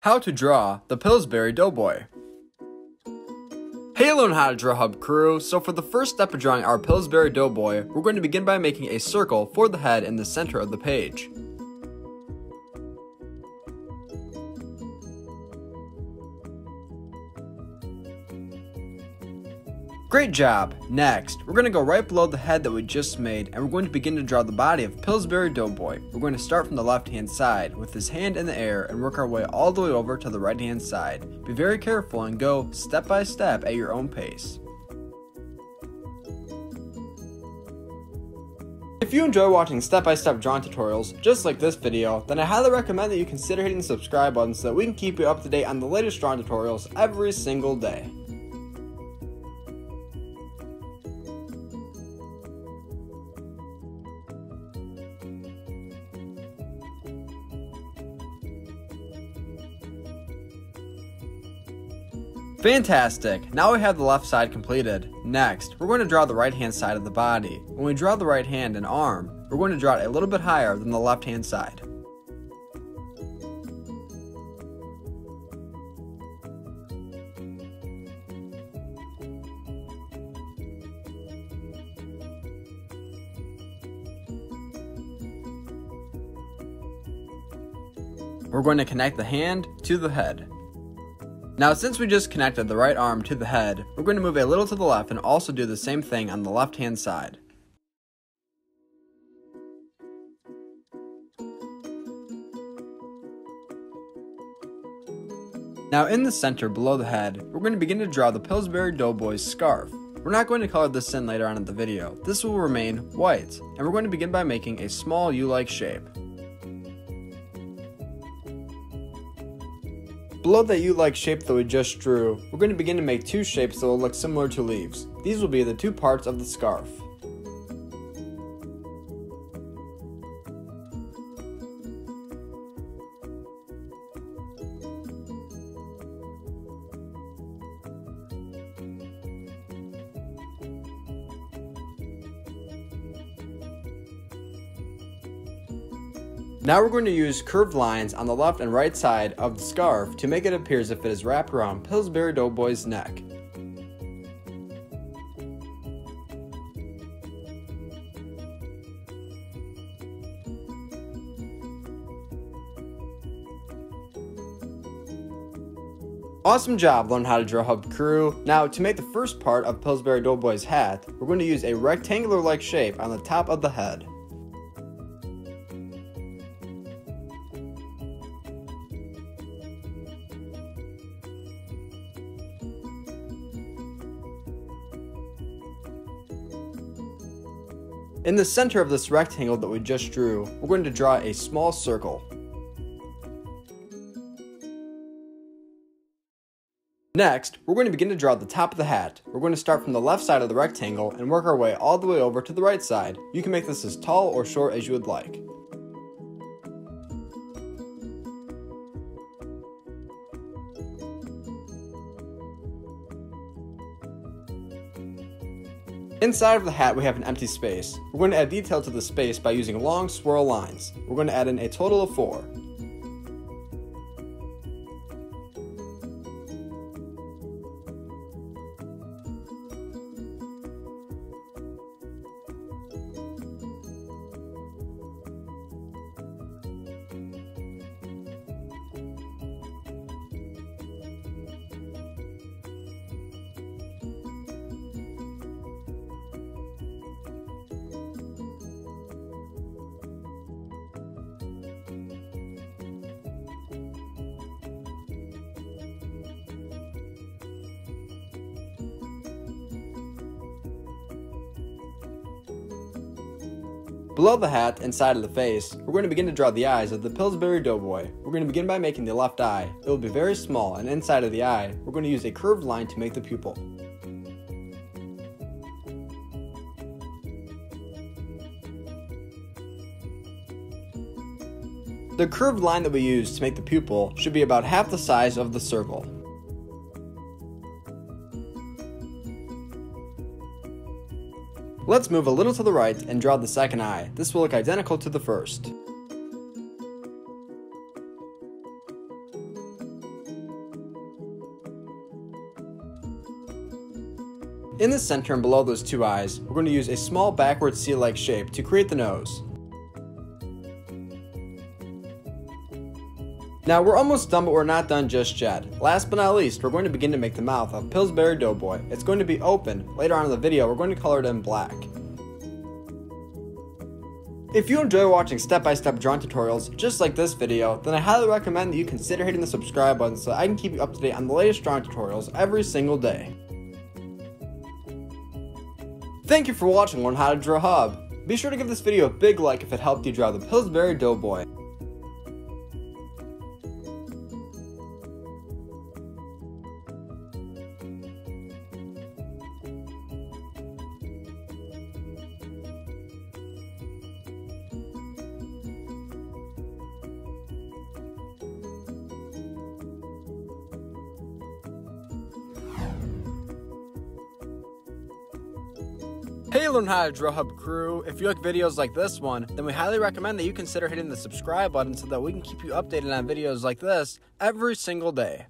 How to draw the Pillsbury Doughboy. Hey, Learn How to Draw Hub crew. So for the first step of drawing our Pillsbury Doughboy, we're going to begin by making a circle for the head in the center of the page. Great job! Next, we're going to go right below the head that we just made, and we're going to begin to draw the body of Pillsbury Doughboy. We're going to start from the left hand side with his hand in the air and work our way all the way over to the right hand side. Be very careful and go step by step at your own pace. If you enjoy watching step-by-step drawing tutorials just like this video, then I highly recommend that you consider hitting the subscribe button so that we can keep you up to date on the latest drawing tutorials every single day. Fantastic! Now we have the left side completed. Next, we're going to draw the right hand side of the body. When we draw the right hand and arm, we're going to draw it a little bit higher than the left hand side. We're going to connect the hand to the head. Now, since we just connected the right arm to the head, we're going to move a little to the left and also do the same thing on the left hand side. Now in the center below the head, we're going to begin to draw the Pillsbury Doughboy's scarf. We're not going to color this in later on in the video. This will remain white, and we're going to begin by making a small U-like shape. Below that U-like shape that we just drew, we're going to begin to make two shapes that will look similar to leaves. These will be the two parts of the scarf. Now we're going to use curved lines on the left and right side of the scarf to make it appear as if it is wrapped around Pillsbury Doughboy's neck. Awesome job, Learn How to Draw Hub crew. Now, to make the first part of Pillsbury Doughboy's hat, we're going to use a rectangular-like shape on the top of the head. In the center of this rectangle that we just drew, we're going to draw a small circle. Next, we're going to begin to draw the top of the hat. We're going to start from the left side of the rectangle and work our way all the way over to the right side. You can make this as tall or short as you would like. Inside of the hat we have an empty space. We're going to add detail to the space by using long swirl lines. We're going to add in a total of 4. Below the hat, inside of the face, we're going to begin to draw the eyes of the Pillsbury Doughboy. We're going to begin by making the left eye. It will be very small, and inside of the eye, we're going to use a curved line to make the pupil. The curved line that we use to make the pupil should be about half the size of the circle. Let's move a little to the right and draw the second eye. This will look identical to the first. In the center and below those two eyes, we're going to use a small backward C-like shape to create the nose. Now we're almost done, but we're not done just yet. Last but not least, we're going to begin to make the mouth of Pillsbury Doughboy. It's going to be open. Later on in the video, we're going to color it in black. If you enjoy watching step-by-step drawing tutorials just like this video, then I highly recommend that you consider hitting the subscribe button so I can keep you up to date on the latest drawing tutorials every single day. Thank you for watching Learn How to Draw Hub. Be sure to give this video a big like if it helped you draw the Pillsbury Doughboy. Hey Learn How to Draw Hub crew, if you like videos like this one, then we highly recommend that you consider hitting the subscribe button so that we can keep you updated on videos like this every single day.